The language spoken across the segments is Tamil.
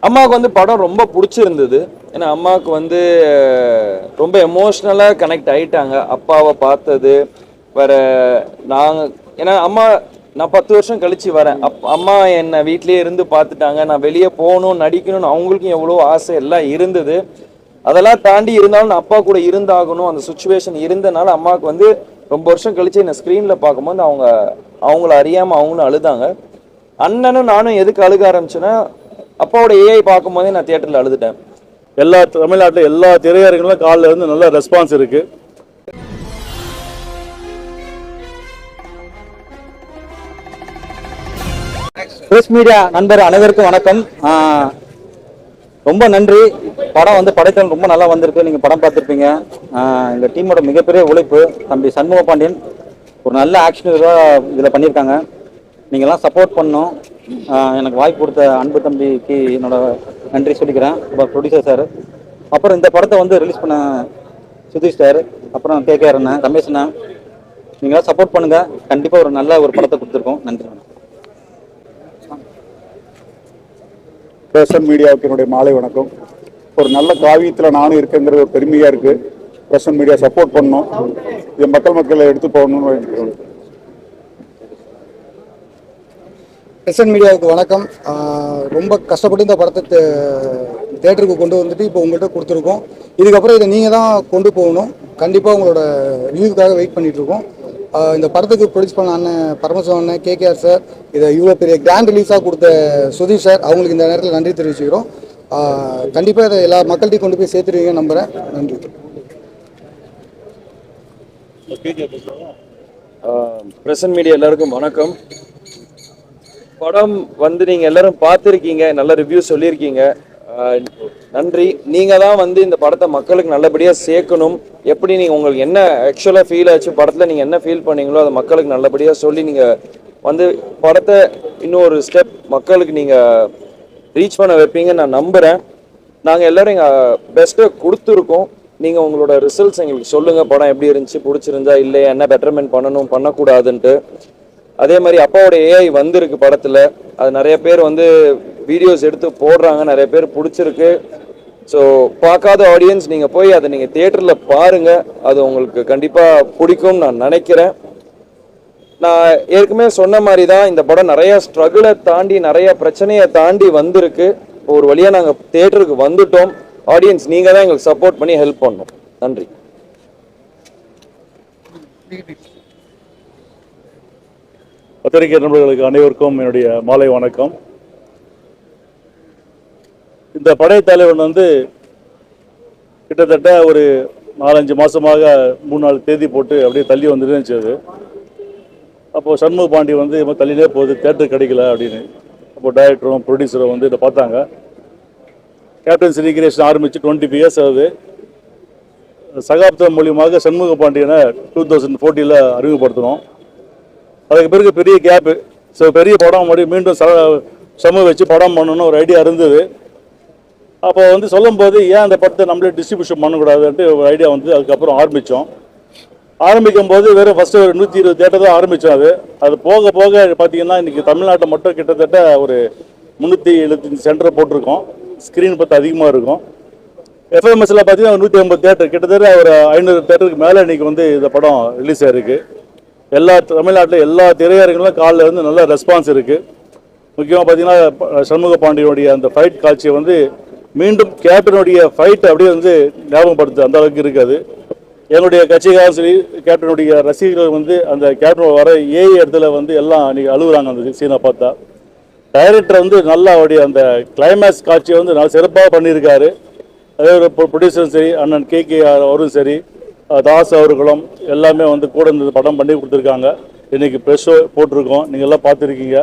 அம்மாவுக்கு வந்து படம் ரொம்ப பிடிச்சிருந்தது. ஏன்னா அம்மாவுக்கு வந்து ரொம்ப எமோஷ்னலாக கனெக்ட் ஆகிட்டாங்க அப்பாவை பார்த்தது. வேற நாங்கள் ஏன்னா அம்மா நான் 10 வருஷம் கழிச்சு வரேன். அம்மா என்னை வீட்லேயே இருந்து பார்த்துட்டாங்க. நான் வெளியே போகணும் நடிக்கணும்னு அவங்களுக்கும் எவ்வளோ ஆசை எல்லாம் இருந்தது. அதெல்லாம் தாண்டி இருந்தாலும் நான் அப்பா கூட இருந்தாகணும் அந்த சுச்சுவேஷன் இருந்தனால அம்மாவுக்கு வந்து ரொம்ப வருஷம் கழிச்சு என்னை ஸ்க்ரீனில் பார்க்கும்போது அவங்கள அறியாமல் அவங்களும் அழுதாங்க. அண்ணனும் நானும் எதுக்கு அழுக ஆரம்பிச்சேன்னா அப்பாவோட ஏஐ பார்க்கும்போதே நான் தியேட்டரில் அழுதுட்டேன். தமிழ்நாட்டில் எல்லா திரையரங்களும் காலில் இருந்து நல்ல ரெஸ்பான்ஸ் இருக்கு. பிரஸ் மீடியா நண்பர் அனைவருக்கும் வணக்கம். ரொம்ப நன்றி. படம் வந்து படைத்தல் ரொம்ப நல்லா வந்திருக்கு. நீங்கள் படம் பார்த்துருப்பீங்க. எங்கள் டீமோட மிகப்பெரிய உழைப்பு. தம்பி சண்முக பாண்டியன் ஒரு நல்ல ஆக்ஷன் இதில் பண்ணியிருக்காங்க. நீங்கள்லாம் சப்போர்ட் பண்ணணும். எனக்கு வாய்ப்பு கொடுத்த அன்பு தம்பிக்கு என்னோட நன்றி சொல்லிக்கிறேன். ப்ரொடியூசர் சார், அப்புறம் இந்த படத்தை வந்து ரிலீஸ் பண்ண சுதீஷ் சார், அப்புறம் கேகேஆர் அண்ணன், ரமேஷ் அண்ணன், நீங்களாம் சப்போர்ட் பண்ணுங்கள். கண்டிப்பாக ஒரு நல்ல ஒரு படத்தை கொடுத்துருக்கோம். நன்றி. பிரஸ் மீடியாவுக்கு என்னுடைய மாலை வணக்கம். ஒரு நல்ல காவியத்தில் நானும் இருக்கேங்கிறது ஒரு பெருமையாக இருக்குது. பிரஸ் மீடியா சப்போர்ட் பண்ணணும். இதை மக்களை எடுத்து போகணும்னு. பிரசன்ட் மீடியாவுக்கு வணக்கம். ரொம்ப கஷ்டப்பட்டு இந்த படத்தை தேட்டருக்கு கொண்டு வந்துட்டு இப்போ உங்கள்கிட்ட கொடுத்துருக்கோம். இதுக்கப்புறம் இதை நீங்கள் தான் கொண்டு போகணும். கண்டிப்பாக உங்களோட ரிவ்யூக்காக வெயிட் பண்ணிகிட்ருக்கோம். இந்த படத்துக்கு ப்ரொடியூஸ் பண்ண அண்ணன் பரமசிவம் அண்ணன், கேகேஆர் சார், இதை இவ்வளோ பெரிய கிராண்ட் ரிலீஸாக கொடுத்த சுதீஷ் சார், அவங்களுக்கு இந்த நேரத்தில் நன்றி தெரிவிச்சுக்கிறோம். கண்டிப்பாக இதை எல்லா மக்கள்கிட்டையும் கொண்டு போய் சேர்த்துருவீங்கன்னு நம்புகிறேன். நன்றி. பிரசன்ட் மீடியா எல்லாருக்கும் வணக்கம். படம் வந்து நீங்கள் எல்லாரும் பார்த்துருக்கீங்க, நல்ல ரிவ்யூ சொல்லியிருக்கீங்க. நன்றி. நீங்கள் தான் வந்து இந்த படத்தை மக்களுக்கு நல்லபடியாக சேர்க்கணும். எப்படி நீங்கள் உங்களுக்கு என்ன ஆக்சுவலாக ஃபீல் ஆச்சு படத்தில், நீங்கள் என்ன ஃபீல் பண்ணீங்களோ அதை மக்களுக்கு நல்லபடியாக சொல்லி நீங்கள் வந்து படத்தை இன்னொரு ஸ்டெப் மக்களுக்கு நீங்கள் ரீச் பண்ண வைப்பீங்கன்னு நான் நம்புகிறேன். நாங்கள் எல்லோரும் எங்கள் பெஸ்ட்டை கொடுத்துருக்கோம். நீங்கள் உங்களோட ரிசல்ட்ஸ் எங்களுக்கு சொல்லுங்கள். படம் எப்படி இருந்துச்சு, பிடிச்சிருந்தா இல்லையா, என்ன பெட்டர்மெண்ட் பண்ணணும் பண்ணக்கூடாதுன்ட்டு. அதே மாதிரி அப்பாவோட ஏஐ வந்திருக்கு படத்தில். அது நிறைய பேர் வந்து வீடியோஸ் எடுத்து போடுறாங்க, நிறைய பேர் பிடிச்சிருக்கு. ஸோ பார்க்காத ஆடியன்ஸ் நீங்கள் போய் அதை நீங்கள் தியேட்டரில் பாருங்கள். அது உங்களுக்கு கண்டிப்பாக பிடிக்கும்னு நான் நினைக்கிறேன். நான் ஏற்கனவே சொன்ன மாதிரி தான் இந்த படம் நிறையா ஸ்ட்ரகிளை தாண்டி நிறைய பிரச்சனையை தாண்டி வந்திருக்கு. ஒரு வழியாக நாங்கள் தியேட்டருக்கு வந்துட்டோம். ஆடியன்ஸ் நீங்கள் தான் எங்களுக்கு சப்போர்ட் பண்ணி ஹெல்ப் பண்ணணும். நன்றி. பத்திரிகை நண்பர்களுக்கு அனைவருக்கும் என்னுடைய மாலை வணக்கம். இந்த படைத்தலைவன் வந்து கிட்டத்தட்ட ஒரு 4-5 மாதமாக 3-4 தேதி போட்டு அப்படியே தள்ளி வந்துருந்துச்சு. அப்போது சண்முக பாண்டி வந்து தள்ளிலே போகுது, தேட்டர் கிடைக்கல அப்படின்னு. அப்போது டைரக்டரும் ப்ரொடியூசரும் வந்து இதை பார்த்தாங்க. கேப்டன் சினிகிரேஷன் ஆரம்பித்து 20 இயர்ஸ் ஆகுது. சகாப்தம் மூலியமாக சண்முக பாண்டியனை 2014 அறிமுகப்படுத்தணும். அதுக்கு பிறகு பெரிய கேப்பு. ஸோ பெரிய படம் மீண்டும் சமூக வச்சு படம் பண்ணணும்னு ஒரு ஐடியா இருந்தது. அப்போ வந்து சொல்லும்போது ஏன் அந்த படத்தை நம்மளே டிஸ்ட்ரிபியூஷன் பண்ணக்கூடாதுன்ட்டு ஒரு ஐடியா வந்து அதுக்கப்புறம் ஆரம்பிக்கும் போது வெறும் ஃபஸ்ட்டு ஒரு 120 தேட்டர் தான் ஆரம்பித்தோம். அது போக போக பார்த்திங்கன்னா இன்றைக்கி தமிழ்நாட்டை மட்டும் கிட்டத்தட்ட ஒரு 375 சென்டர் போட்டிருக்கோம். ஸ்க்ரீன் பார்த்து அதிகமாக இருக்கும். எஃப்எம்எஸ்ல பார்த்தீங்கன்னா 180 தேட்டர், கிட்டத்தட்ட ஒரு 500 தேட்டருக்கு மேலே இன்றைக்கி வந்து இந்த படம் ரிலீஸ் ஆகிருக்கு. தமிழ்நாட்டில் எல்லா திரையரங்களும் காலில் இருந்து நல்ல ரெஸ்பான்ஸ் இருக்குது. முக்கியமாக பார்த்தீங்கன்னா சண்முக பாண்டியனுடைய அந்த ஃபைட் காட்சியை வந்து மீண்டும் கேப்டனுடைய ஃபைட் அப்படியே வந்து ஞாபகப்படுத்து அந்த அளவுக்கு இருக்காது. எங்களுடைய கட்சிக்காரும் சரி, கேப்டனுடைய ரசிகர்கள் வந்து அந்த கேப்டன் வர ஏஐ இடத்துல வந்து எல்லாம் அன்றைக்கி அழுகுறாங்க அந்த சீனை பார்த்தா. டைரக்டர் வந்து நல்லா அவருடைய அந்த கிளைமேக்ஸ் காட்சியை வந்து நல்லா சிறப்பாக பண்ணியிருக்காரு. அதே ஒரு ப்ரொடியூசரும் சரி, அண்ணன் கேகேஆர் அவரும் சரி, தாஸ் அவர்களும் எல்லாமே வந்து கூட இந்த படம் பண்ணி கொடுத்துருக்காங்க. இன்றைக்கி ப்ரெஸ் ஷோ போட்டிருக்கோம், நீங்கள் எல்லாம் பார்த்துருக்கீங்க.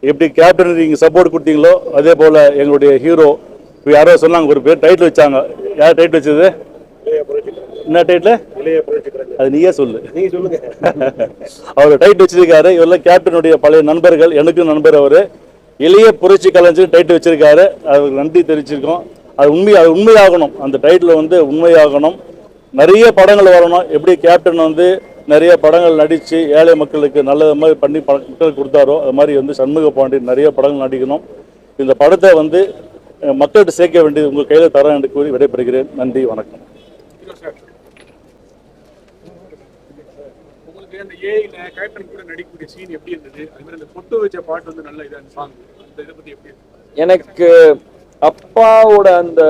எப்படி கேப்டன் நீங்கள் சப்போர்ட் கொடுத்தீங்களோ அதே போல் எங்களுடைய ஹீரோ இப்போ யாரோ சொன்னாங்க, ஒரு பேர் டைட்டில் வச்சாங்க. யார் டைட்டில் வச்சது? என்ன டைட்டில்? அது நீயே சொல்லு. நீங்கள் சொல்லுங்க. அவர் டைட்டில் வச்சிருக்காரு. இவரெல்லாம் கேப்டனுடைய பழைய நண்பர்கள், எனக்கும் நண்பர். அவர் இளைய புரட்சி கலைஞர் டைட்டில் வச்சிருக்காரு. அவருக்கு நன்றி தெரிவிச்சிருக்கோம். அது உண்மையாகணும். அந்த டைட்டில் வந்து உண்மையாகணும். நிறைய படங்கள் வரணும். எப்படி கேப்டன் வந்து நிறைய படங்கள் நடித்து ஏழை மக்களுக்கு நல்ல மாதிரி பண்ணி மக்களுக்கு கொடுத்தாரோ அது மாதிரி வந்து சண்முக பாண்டியன் நிறைய படங்கள் நடிக்கணும். இந்த படத்தை வந்து மக்கள்கிட்ட சேர்க்க வேண்டியது உங்கள் கையில் தர என்று கூறி விடைபெறுகிறேன். நன்றி, வணக்கம். உங்களுக்கு அந்த ஏஐல கேப்டன் கூட நடிக்கக்கூடிய சீன் எப்படி இருந்தது? அது மாதிரி அந்த பொட்டு வச்ச பாட்டு வந்து நல்ல இதா சாங், அந்த இதை பத்தி எப்படி இருக்கு? எனக்கு அப்பாவோட அந்த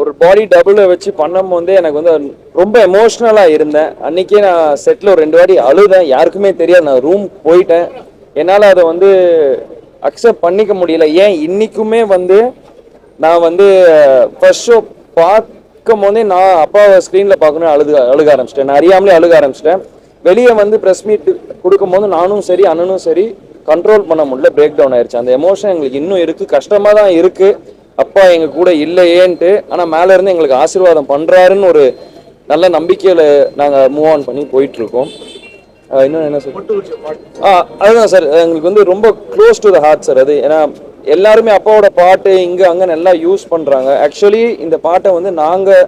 ஒரு பாடி டபுளை வச்சு பண்ணும் போதே எனக்கு வந்து ரொம்ப எமோஷ்னலாக இருந்தேன். அன்னைக்கே நான் செட்டில் ஒரு 2 வாட்டி அழுதேன். யாருக்குமே தெரியாது, நான் ரூம் போயிட்டேன். என்னால் அதை வந்து அக்செப்ட் பண்ணிக்க முடியல. ஏன் இன்னைக்குமே வந்து நான் வந்து ஃபர்ஸ்ட் ஷோ பார்க்கும் போதே நான் அப்பாவை ஸ்க்ரீனில் பார்க்கணும் அழுக ஆரம்பிச்சிட்டேன். நான் அறியாமலே அழுக ஆரம்பிச்சிட்டேன். வெளியே வந்து ப்ரெஸ் மீட் கொடுக்கும்போது நானும் சரி அண்ணனும் சரி கண்ட்ரோல் பண்ண முடியல, பிரேக் டவுன் ஆயிடுச்சு. அந்த எமோஷன் எங்களுக்கு இன்னும் இருக்குது, கஷ்டமாக தான் இருக்குது அப்பா எங்கள் கூட இல்லையேன்ட்டு. ஆனால் மேலே இருந்து எங்களுக்கு ஆசீர்வாதம் பண்ணுறாருன்னு ஒரு நல்ல நம்பிக்கையில் நாங்கள் மூவ் ஆன் பண்ணி போயிட்டுருக்கோம். இன்னும் என்ன சார்? அதுதான் சார், எங்களுக்கு வந்து ரொம்ப close to the heart sir அது. ஏன்னா எல்லாருமே அப்பாவோட பாட்டு இங்கே அங்கே நல்லா யூஸ் பண்ணுறாங்க. ஆக்சுவலி இந்த பாட்டை வந்து நாங்கள்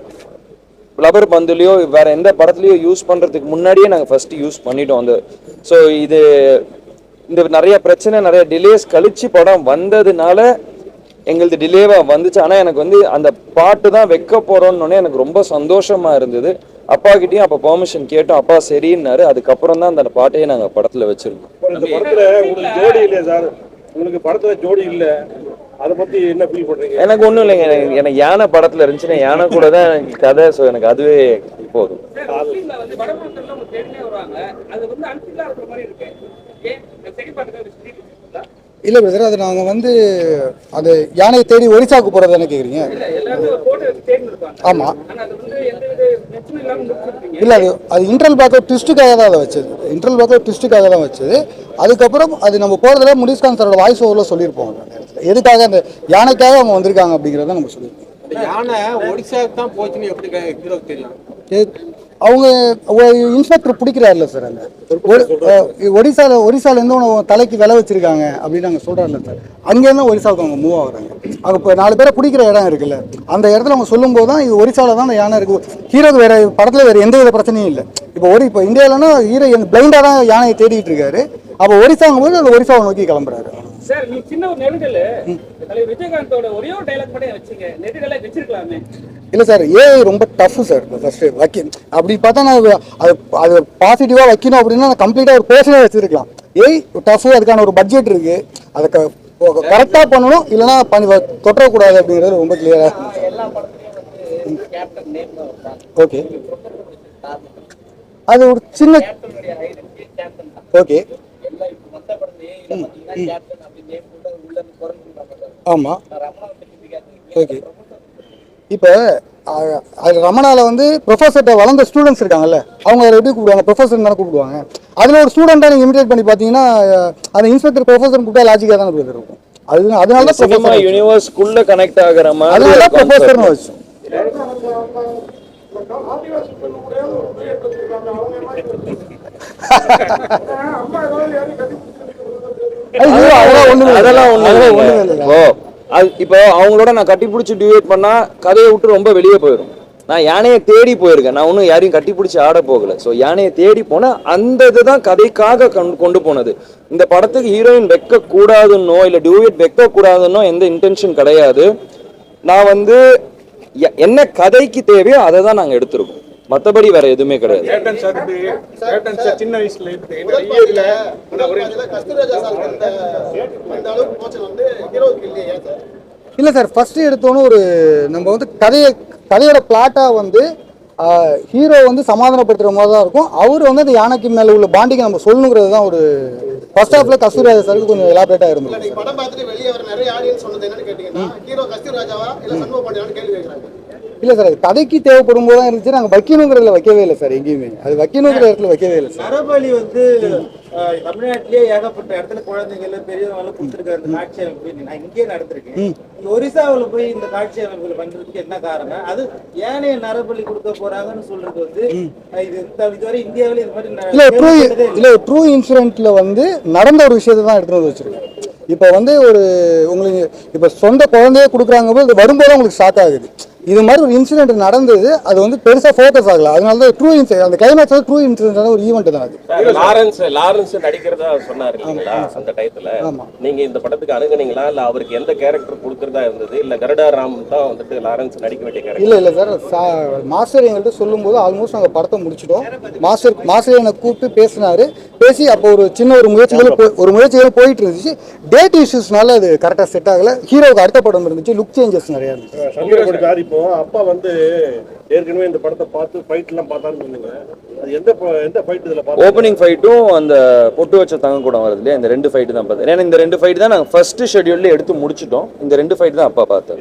ரப்பர் பந்துலையோ வேற எந்த படத்துலையோ யூஸ் பண்ணுறதுக்கு முன்னாடியே நாங்கள் ஃபஸ்ட்டு யூஸ் பண்ணிட்டோம். அந்த ஸோ இது இந்த நிறைய பிரச்சனை நிறைய டிலேஸ் கழிச்சு படம் வந்ததுனால எங்களது டிலேவாக வந்துச்சு. ஆனால் எனக்கு வந்து அந்த பாட்டு தான் வைக்க போகிறோன்னொன்னே எனக்கு ரொம்ப சந்தோஷமாக இருந்தது. அப்பா கிட்டேயும் அப்போ பெர்மிஷன் கேட்டோம், அப்பா சரின்னாரு. அதுக்கப்புறம் தான் அந்த பாட்டையே நாங்கள் படத்தில் வச்சுருக்கோம். இந்த படத்தில் உங்களுக்கு ஜோடி இல்லை சார், உங்களுக்கு படத்தில் ஜோடி இல்லை, அதை பற்றி என்ன ஃபீல் பண்ணுறீங்க? எனக்கு ஒன்றும் இல்லைங்க, எனக்கு யானை படத்தில் இருந்துச்சுன்னா யானை கூட தான் எனக்கு கதை. ஸோ எனக்கு அதுவே போதும். இல்லை பிரதர், அது நாங்கள் வந்து அது யானையை தேடி ஒரிசாவுக்கு போகிறது தானே கேட்குறீங்க? ஆமாம். இல்லை, அது இன்டர்வல் பார்க்க ட்விஸ்ட்டுக்காக தான் அதை வச்சது. இன்டர்வல் பார்க்க ட்விஸ்ட்டுக்காக தான் வச்சது. அதுக்கப்புறம் அது நம்ம போகிறதுல முனிஷ்காந்த் சாரோட வாய்ஸ் ஓவரில் சொல்லியிருப்போம். எதுக்காக அந்த யானைக்காக அவங்க வந்திருக்காங்க அப்படிங்கிறத நம்ம சொல்லியிருப்போம். யானை ஒடிசாவுக்கு தான் போச்சுன்னு எப்படி ஹீரோக்கு தெரியும்? அவங்க இன்ஸ்பெக்டர் பிடிக்கிறாருல்ல சார், அந்த ஒரிசாலேருந்து தலைக்கு விலை வச்சிருக்காங்க அப்படின்னு நாங்கள் சொல்கிறாருல்ல சார், அங்கேருந்து ஒரிசாவுக்கு அவங்க மூவ் ஆகுறாங்க. அவங்க இப்போ 4 பேரை பிடிக்கிற இடம் இருக்குல்ல, அந்த இடத்துல அவங்க சொல்லும்போது தான் இது ஒரிசாவில் தான் அந்த யானை இருக்குது. ஹீரோக்கு வேறு படத்தில் வேறு எந்த வித பிரச்சனையும் இல்லை. இப்போ இந்தியாவிலன்னா ஹீரோ பிளைண்டாக தான் யானையை தேடிட்டு இருக்காரு. அப்போ ஒரிசாங்கும் போது அந்த ஒரிசாவை நோக்கி கிளம்புறாரு. சார், நீ சின்ன ஒரு நெருடல் தலைவர் விஜயகாந்தோட ஒரே ஒரு டைலாக் மட்டும் வச்சுங்க, நெருடலாக வச்சிருக்கலாமே. இல்லை சார், ஏஐ ரொம்ப டஃப் சார். ஃபர்ஸ்ட் அப்படி பார்த்தா நான் அது பாசிட்டிவாக வைக்கணும் அப்படின்னா நான் கம்ப்ளீட்டாக ஒரு பேர்சனே வச்சிருக்கலாம். ஏஐ டஃப், அதுக்கான ஒரு பட்ஜெட் இருக்கு, அதை கரெக்டாக பண்ணணும், இல்லைன்னா தொட்டக்கூடாது அப்படிங்கிறது ரொம்ப கிளியராக. ஓகே, அது ஒரு சின்ன ஓகே. ஆமாம், ஓகே. இப்போ அது ரமணாவில் வந்து ப்ரொஃபஸர்கிட்ட வளர்ந்த ஸ்டூடெண்ட்ஸ் இருக்காங்கல்ல, அவங்க அதை எப்படி கூப்பிடுவாங்க? ப்ரொஃபஸர் தானே கூப்பிடுவாங்க. அதில் ஒரு ஸ்டூடெண்ட்டாக நீங்கள் இமிடேட் பண்ணி பார்த்தீங்கன்னா அந்த இன்ஸ்பெக்டர் ப்ரொஃபஸர் கூப்பிட்டா லாஜிக்காக தானே இருக்கும். அதனால தான் சினிமா யூனிவர்ஸ்க்குள்ள கனெக்ட் ஆகிற மாதிரி அதனால தான் ப்ரொஃபஸர்னு வச்சு. அதெல்லாம் ஒண்ணு. இப்போ அவங்களோட நான் கட்டி பிடிச்சி டிவேட் பண்ணா கதையை விட்டு ரொம்ப வெளியே போயிடும். நான் யானையை தேடி போயிருக்கேன், நான் ஒன்றும் யாரையும் கட்டி பிடிச்சி ஆட போகல. ஸோ யானையை தேடி போனால் அந்த இதுதான் கதைக்காக கொண்டு போனது. இந்த படத்துக்கு ஹீரோயின் வைக்க கூடாதுன்னோ இல்லை டியூவேட் வைக்க கூடாதுன்னோ எந்த இன்டென்ஷன் கிடையாது. நான் வந்து என்ன கதைக்கு தேவையோ அதை தான் நாங்கள் எடுத்திருக்கோம், மற்றபடி வேற எதுவுமே கிடையாது. சின்ன வயசுல இல்லை சார், ஃபர்ஸ்ட் எடுத்தோன்னு ஒரு நம்ம வந்து கதையோட பிளாட்டாக வந்து ஹீரோ வந்து சமாதானப்படுத்துகிற மாதிரி தான் இருக்கும். அவர் வந்து அந்த யானைக்கு மேலே உள்ள பாண்டிங்கை நம்ம சொல்லணுங்கிறது தான் ஒரு ஃபர்ஸ்ட் ஹாஃப்ல கஸ்தூரிராஜா சாருக்கு கொஞ்சம் எலாபரேட்டாக இருந்தது. படம் பார்த்துட்டு வெளியே வர நிறைய ஆடியன்ஸ் சொன்னது என்னன்னு கேட்டீங்கன்னா, ஹீரோ கஸ்தூரிராஜாவா இல்லை சண்முக பாண்டியனான்னு கேள்வி கேட்குறாங்க. இல்லை சார், அது கதைக்கு தேவைப்படும் போது தான் இருந்துச்சு. நாங்கள் வைக்கணுங்கிறதுல வைக்கவே இல்லை சார், எங்கேயுமே அது வைக்கணுங்கிற இடத்துல வைக்கவே இல்லை சார். நரபலி வந்து தமிழ்நாட்டிலேயே ஏகப்பட்ட இடத்துல குழந்தைங்கள பெரியவங்களும் கொடுத்துருக்காரு இந்த காட்சி அமைப்பு. நான் இங்கேயே நடந்திருக்கேன். ஒரிசாவில் போய் இந்த காட்சி அமைப்புகள் பண்றதுக்கு என்ன காரணம்? அது ஏனைய நரபலி கொடுக்க போறாங்கன்னு சொல்றது வந்து இது இதுவரை இந்தியாவில இது மாதிரி இல்லை ட்ரூ இன்சிடென்ட்ல வந்து நடந்த ஒரு விஷயத்தை தான் எடுத்துட்டு வந்து வச்சிருக்கேன். இப்போ வந்து ஒரு உங்களுக்கு இப்போ சொந்த குழந்தையே கொடுக்குறாங்க போது வரும்போது உங்களுக்கு ஷாக் ஆகுது. இது மாதிரி ஒரு இன்சிடென்ட் நடந்தது, அது வந்து பெருசாக ஃபோக்கஸ் ஆகல. அதனால தான் ட்ரூ இன்சிடென்ட், அந்த கிளைமேக்ஸ் வந்து ட்ரூ இன்சிடென்டான ஒரு ஈவெண்ட் தான் அது. லாரன்ஸ் நடிக்கிறதா சொன்னாரு இல்லைங்களா அந்த டயத்துல? நீங்க இந்த படத்துக்கு அணுகுனீங்களா இல்ல அவருக்கு எந்த கேரக்டர் கொடுக்கறதா இருந்தது இல்ல கருடா ராம் தான் வந்துட்டு லாரன்ஸ் நடிக்க வேண்டிய கேரக்டர்? இல்லை சார், மாஸ்டர் எங்கள்கிட்ட சொல்லும்போது ஆல்மோஸ்ட் நாங்கள் படத்தை முடிச்சிட்டோம். மாஸ்டர் என்னை கூப்பிட்டு பேசினாரு. பேசி அப்போ ஒரு சின்ன ஒரு முயற்சிகள் போயிட்டு இருந்துச்சு. டேட் இஷ்யூஸ்னால அது கரெக்டாக செட் ஆகல. ஹீரோவுக்கு அடுத்த படம் இருந்துச்சு, லுக் சேஞ்சஸ் நிறையா இருந்துச்சு. இப்போ அப்பா வந்து ஏற்கனவே இந்த படத்தை பார்த்து ஃபைட் எல்லாம் பார்த்தாருன்னு சொன்னீங்க. அது எந்த ஃபைட் இதுல பார்த்தா? ஓப்பனிங் ஃபைட்டும் அந்த பொட்டு வச்ச தங்க கூட வருது இல்லையா, இந்த 2 ஃபைட்டு தான் பார்த்தேன். ஏன்னா இந்த 2 ஃபைட் தான் நாங்கள் ஃபர்ஸ்ட் ஷெட்யூல்ல எடுத்து முடிச்சிட்டோம். இந்த 2 ஃபைட் தான் அப்பா பார்த்தேன்.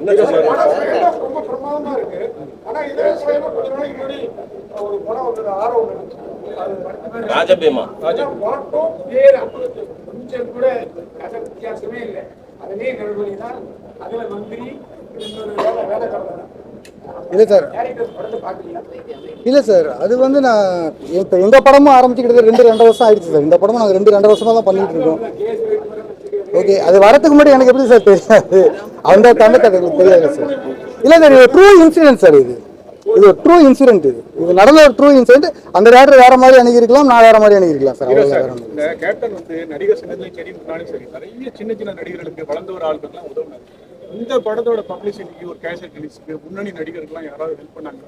ரொம்ப பிரமாதமா இருக்கு. ஆனா இதே சமயமா கொஞ்ச நாளைக்கு முன்னாடி ஒரு படம் வந்து ஆர்வம் இருந்துச்சு. ராஜபீமா வாட்டும் வேற கொஞ்சம் கூட கதை வித்தியாசமே இல்லை. அதுவே நடுவழி தான். அதுல மந்திரி வேலைக்காரன் இல்லை சார், அது வந்து நான் இப்போ எங்கள் படமும் ஆரம்பிச்சுக்கிட்டு 2 வருஷம் ஆயிடுச்சு சார். இந்த படமும் நாங்கள் 2 வருஷமாக தான் பண்ணிட்டு இருக்கோம். ஓகே, அது வரதுக்கு முன்னாடி எனக்கு எப்படி சார் தெரியாது, அந்த கதை எங்களுக்கு தெரியாது சார். இல்லை சார், இது ட்ரூ இன்சிடென்ட் சார். இது ஒரு ட்ரூ இன்சிடென்ட். இது நடந்த ஒரு ட்ரூ இன்சிடென்ட். அந்த டேரக்டர் வேற மாதிரி அணுகிருக்கலாம், நான் வேற மாதிரி அணுகிருக்கலாம் சார். இந்த கேப்டன் வந்து நடிகர் சங்கத்திலையும் சரி முன்னாலும் சரி நிறைய சின்ன நடிகர்களுக்கு வளர்ந்த ஒரு ஆளுக்கெல்லாம் உதவுனாங்க. இந்த படத்தோட பப்ளிசிட்டிக்கு ஒரு கேசட் ரிலீஸ்க்கு முன்னணி நடிகர்கள்லாம் யாராவது ஹெல்ப் பண்ணாங்க?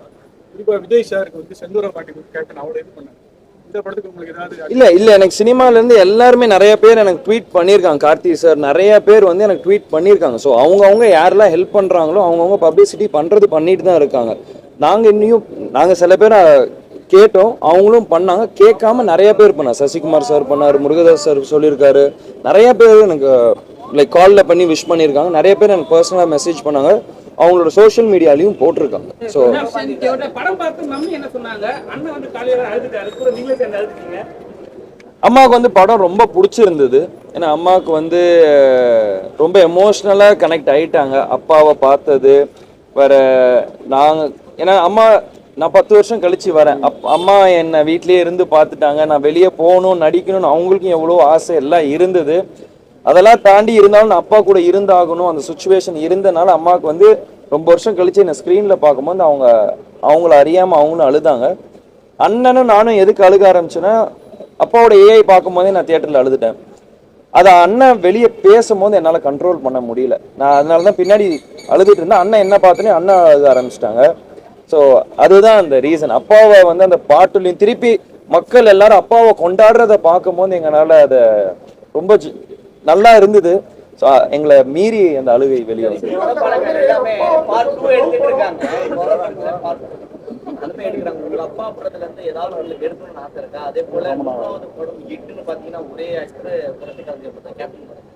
இப்போ விஜய் சாருக்கு வந்து செந்தூர பாட்டிக்கு கேப்டன் அவ்வளோ ஹெல்ப் பண்ணாங்க. இந்த படத்துக்கு உங்களுக்கு ஏதாவது? இல்லை எனக்கு சினிமாலேருந்து எல்லாருமே நிறைய பேர் எனக்கு ட்வீட் பண்ணியிருக்காங்க. கார்த்தி சார் நிறைய பேர் வந்து எனக்கு ட்வீட் பண்ணியிருக்காங்க. ஸோ அவங்கவுங்க யாரெல்லாம் ஹெல்ப் பண்ணுறாங்களோ அவங்கவுங்க பப்ளிசிட்டி பண்ணிட்டு தான் இருக்காங்க. நாங்கள் சில பேர் கேட்டோம், அவங்களும் பண்ணாங்க. கேட்காம நிறைய பேர் பண்ணாங்க. சசிகுமார் சார் பண்ணார், முருகதாஸ் சார் சொல்லியிருக்காரு. நிறைய பேர் எனக்கு லைக் காலில் பண்ணி விஷ் பண்ணியிருக்காங்க. நிறைய பேர் எனக்கு பர்சனலாக மெசேஜ் பண்ணாங்க. அவங்களோட சோஷியல் மீடியாலையும் போட்டிருக்காங்க. ஸோ படம் பார்த்து மம்மி என்ன சொன்னாங்க? அண்ணன் வந்து காலையில அழுதுட்டாரு, கூட நீங்களே சேர்ந்து அழுதுட்டீங்க. அம்மாவுக்கு வந்து படம் ரொம்ப பிடிச்சிருந்தது. ஏன்னா அம்மாவுக்கு வந்து ரொம்ப எமோஷ்னலாக கனெக்ட் ஆகிட்டாங்க அப்பாவை பார்த்தது. வேற நாங்கள் ஏன்னா நான் 10 வருஷம் கழிச்சு வரேன். அம்மா என்னை வீட்லேயே இருந்து பார்த்துட்டாங்க. நான் வெளியே போகணும், நடிக்கணும்னு அவங்களுக்கும் எவ்வளோ ஆசை எல்லாம் இருந்தது. அதெல்லாம் தாண்டி இருந்தாலும் நான் அப்பா கூட இருந்தாகணும், அந்த சுச்சுவேஷன் இருந்தனால அம்மாவுக்கு வந்து ரொம்ப வருஷம் கழிச்சு என்னை ஸ்க்ரீனில் பார்க்கும்போது அவங்கள அறியாமல் அவங்களும் அழுதாங்க. அண்ணனும் நானும் எதுக்கு அழுக ஆரம்பிச்சேன்னா, அப்பாவோட ஏஐ பார்க்கும்போதே நான் தியேட்டரில் அழுதுட்டேன். அதை அண்ணன் வெளியே பேசும்போது என்னால் கண்ட்ரோல் பண்ண முடியல. நான் அதனால தான் பின்னாடி அழுதுட்டு இருந்தேன். அண்ணன் என்ன பார்த்தோன்னே அண்ணன் அழுத ஆரம்பிச்சிட்டாங்க. ஸோ அதுதான் அந்த ரீசன். அப்பாவை வந்து அந்த பாட்டுலையும் திருப்பி மக்கள் எல்லாரும் அப்பாவை கொண்டாடுறத பார்க்கும்போது எங்களால் அதை ரொம்ப நல்லா இருந்தது. ஸோ எங்களை மீறி அந்த அழுகை வெளியே வந்து அப்பா படத்துல இருந்து ஏதாவது உங்களுக்கு எடுக்கணும்னு ஆசை இருக்கா? அதே போல 3வது படம் ஹிட்னு பாத்தீங்கன்னா ஒரே ஆக்டர் படத்துக்கு கேப்டன் படம்,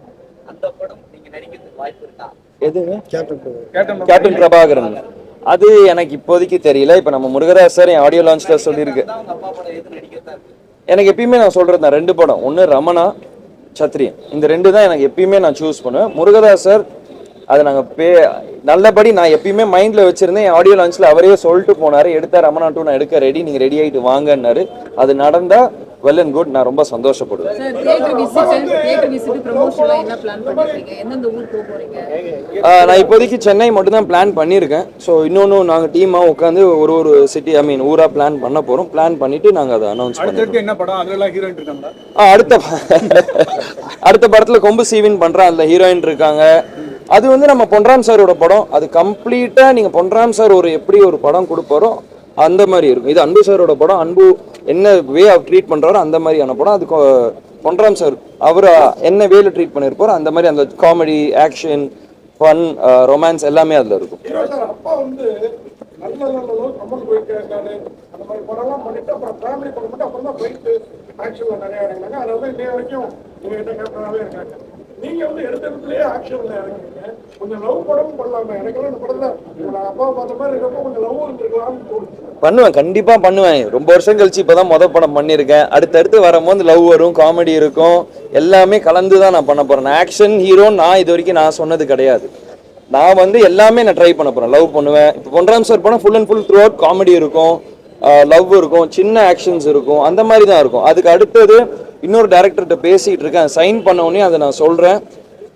அந்த படம் நீங்க நடிக்கிறதுக்கு வாய்ப்பு இருக்கா? எதுங்க? கேப்டன் பிரபாகரன். அது எனக்கு இப்போதைக்கு தெரியல. இப்போ நம்ம முருகதாஸ் சார் என் ஆடியோ லான்ச்ல சொல்லியிருக்கு. அப்பா படம் எது நடிக்கிறதா இருக்கு? எனக்கு எப்பயுமே நான் சொல்றது தான் 2 படம். ஒன்று ரமணா, சத்ரியன். இந்த 2 தான் எனக்கு எப்பயுமே நான் சூஸ் பண்ணுவேன். முருகதாஸ் சார் அதை நாங்கள் நல்லபடி நான் எப்பயுமே மைண்டில் வச்சுருந்தேன். என் ஆடியோ லான்ச்சில் அவரே சொல்லிட்டு போனார், எடுத்தா ரமணா 2 நான் எடுக்க ரெடி, நீங்கள் ரெடி ஆகிட்டு வாங்கன்னாரு. அது நடந்தால் வெல் அண்ட் குட், நான் ரொம்ப சந்தோஷப்படுவேன். நான் இப்போதைக்கு சென்னை மட்டும் தான் பிளான் பண்ணியிருக்கேன். ஸோ இன்னொன்று நாங்கள் டீமாக உட்காந்து ஒரு சிட்டி ஊராக பிளான் பண்ண போகிறோம். பிளான் பண்ணிவிட்டு நாங்கள் அதை அனௌன்ஸ் பண்ணுவோம். என்ன படம்? அதெல்லாம் ஹீரோயின் இருக்காங்களா? அடுத்த படத்தில் கொம்பு சீவின் பண்ணுறேன், அதில் ஹீரோயின் இருக்காங்க. அது வந்து நம்ம பொன்ராம் சாரோட படம். அது கம்ப்ளீட்டாக நீங்கள் பொன்ராம் சார் எப்படி ஒரு படம் கொடுப்பாரோ அந்த மாதிரி இருக்கும். இது அன்பு சாரோட படம். அன்பு என்ன வே ஆஃப் ட்ரீட் பண்ணுறாரோ அந்த மாதிரியான படம். அது பொன்ராம் சார் அவர் என்ன வேல ட்ரீட் பண்ணியிருப்பாரோ அந்த மாதிரி அந்த காமெடி, ஆக்ஷன், ஃபன், ரொமான்ஸ் எல்லாமே அதில் இருக்கும். அப்பா வந்து நல்ல கமல் போயிட்டு அந்த மாதிரி படம்லாம் பண்ணிட்டு அப்புறம் ஃபேமிலி படம் மட்டும் அப்புறம் தான் போயிட்டு ஆக்ஷன்ல நிறைய இறங்கினாங்க. அதனால தான் இன்னைய வரைக்கும் உங்ககிட்ட கேப்டனாகவே இருக்காங்க. நீங்க வந்து எடுத்த இடத்துலயே ஆக்ஷன்ல இறங்குறீங்க. கொஞ்சம் லவ் படமும் பண்ணலாமே. எனக்கெல்லாம் இந்த படத்துல அப்பாவை பார்த்த மாதிரி இருக்கப்போ கொஞ்சம் லவ் இருந்திருக்கலாம்னு தோணுச்சு. பண்ணுவேன், கண்டிப்பாக பண்ணுவேன். ரொம்ப வருஷம் கழிச்சு இப்போ தான் மொதல் படம் பண்ணியிருக்கேன். அடுத்தடுத்து வரும்போது லவ் வரும், காமெடி இருக்கும், எல்லாமே கலந்து தான் நான் பண்ண போகிறேன். ஆக்ஷன் ஹீரோன்னு நான் இது வரைக்கும் நான் சொன்னது கிடையாது. நான் வந்து எல்லாமே நான் ட்ரை பண்ண போகிறேன். லவ் பண்ணுவேன். இப்போ பொன்ராம் சார் படம் full and full through out comedy இருக்கும், லவ் இருக்கும், சின்ன ஆக்ஷன்ஸ் இருக்கும், அந்த மாதிரி தான் இருக்கும். அதுக்கு அடுத்தது இன்னொரு டைரக்டர்கிட்ட பேசிகிட்டு இருக்கேன். சைன் பண்ண உடனே அதை நான் சொல்கிறேன்.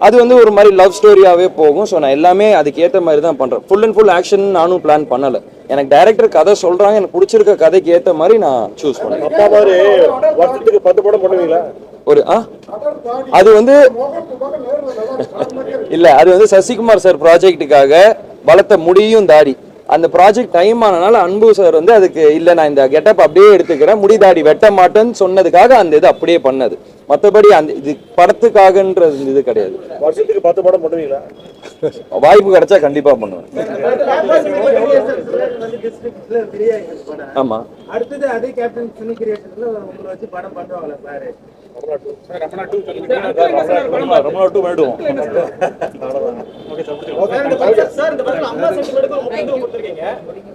அது வந்து ஒரு மாதிரி லவ் ஸ்டோரியாகவே போகும். ஸோ நான் எல்லாமே அதுக்கு ஏற்ற மாதிரி தான் பண்ணுறேன். ஃபுல் அண்ட் ஃபுல் ஆக்ஷன் நானும் பிளான் பண்ணலை. எனக்கு டைரக்டர் கதை சொல்கிறாங்க, எனக்கு பிடிச்சிருக்க கதைக்கு ஏற்ற மாதிரி நான் சூஸ் பண்ணேன். அப்பா மாதிரி வருஷத்துக்கு 10 படம் பண்ணுவீங்களா? ஒரு அது வந்து இல்லை, அது வந்து சசிகுமார் சார் ப்ராஜெக்ட்டுக்காக வளர்த்த முடியும் தாடி. அந்த ப்ராஜெக்ட் டைம் ஆனனால அன்பு சார் வந்து அதுக்கு இல்லை நான் இந்த கெட்டப் அப்படியே எடுத்துக்கிறேன், முடி தாடி வெட்ட மாட்டேன்னு சொன்னதுக்காக அந்த இது அப்படியே பண்ணது. மற்றபடி அந்த இது படத்துக்காகன்றது இது கிடையாது. வருஷத்துக்கு 10 படம் பண்ணுவீங்களா? வாய்ப்பு கிடைச்சா கண்டிப்பா பண்ணுவேன். ஆமா, அடுத்தது அதே கேப்டன் சினி கிரியேஷன்ல உங்களை வச்சு படம் பண்றாங்களா சார்? ரமணா 2 ரமணா 2 பண்ணிடுவோம். சார் இந்த படத்துல அம்மா சென்டிமென்ட்க்கு ஒரு முக்கியத்துவம் கொடுத்திருக்கீங்க.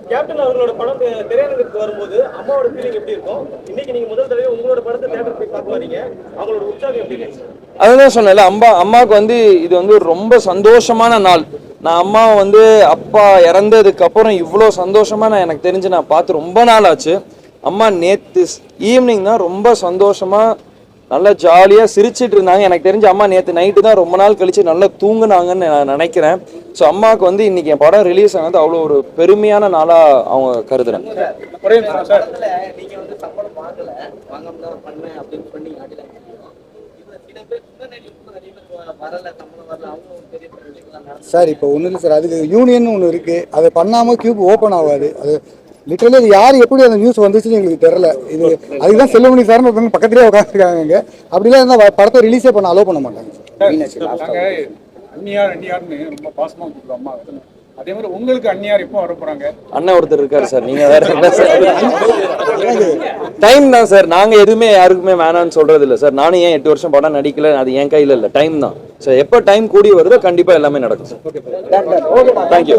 கேப்டன் அவர்களோட படம் திரையரங்குக்கு வரும்போது அம்மாவோட ஃபீலிங் எப்படி இருக்கும்? இன்னைக்கு நீங்க முதல் தடவை உங்களோட படத்தை தியேட்டருக்கு போய் பார்க்க வரீங்க, அவங்களோட உற்சாகம் எப்படி இருக்கு? அதுதான் சொன்னேன்ல, அம்மாவுக்கு வந்து இது வந்து ரொம்ப சந்தோஷமான நாள். நான் அம்மா வந்து அப்பா இறந்ததுக்கு அப்புறம் இவ்வளோ சந்தோஷமா நான் எனக்கு தெரிஞ்சு நான் பார்த்து ரொம்ப நாள் ஆச்சு. அம்மா நேற்று ஈவினிங் தான் ரொம்ப சந்தோஷமா நல்லா ஜாலியாக சிரிச்சிட்டு இருந்தாங்க. எனக்கு தெரிஞ்ச அம்மா நேற்று நைட்டு தான் ரொம்ப நாள் கழிச்சு நல்லா தூங்குனாங்கன்னு நான் நினைக்கிறேன். ஸோ அம்மாவுக்கு வந்து இன்னைக்கு என் படம் ரிலீஸ் ஆனது அவ்வளோ ஒரு பெருமையான நாளாக அவங்க கருதுறேன். நீங்க வந்து சம்பளம் வாங்கல, வாங்காம தான் பண்ணேன் அப்படின்னு பண்ணி ஆடிலாம் சில பேர் வரல, சம்பளம் வரல, அவங்க பெரிய பிரச்சனைகள். சார் இப்போ ஒன்றும் இல்லை சார், அதுக்கு யூனியன் ஒன்று இருக்குது. அதை பண்ணாமல் கியூப் ஓப்பன் ஆகாது. அது லிட்டரலி அது யார் எப்படி அந்த நியூஸ் வந்துச்சுன்னு எங்களுக்கு தெரில. இது அதுதான் செல்வமணி சார்னு ஒருத்தவங்க பக்கத்துலேயே உட்காந்துருக்காங்க. அப்படிலாம் இருந்தால் படத்தை ரிலீஸே பண்ண அலோவ் பண்ண மாட்டாங்க. அந்நியார்னு ரொம்ப பாசமாக கொடுக்குறோம் அம்மா. அதே மாதிரி உங்களுக்கு அந்நியார் எப்போ வர போறாங்க? அண்ணன் ஒருத்தர் இருக்காரு சார், நீங்க வேற டைம் தான் சார். நாங்க எதுவுமே யாருக்குமே வேணான்னு சொல்றது இல்லை சார். நானும் ஏன் 8 வருஷம் படம் நடிக்கல, அது என் கையில இல்லை, டைம் தான். ஸோ எப்போ டைம் கூடி வருதோ கண்டிப்பா எல்லாமே நடக்கும் சார். தேங்க்யூ.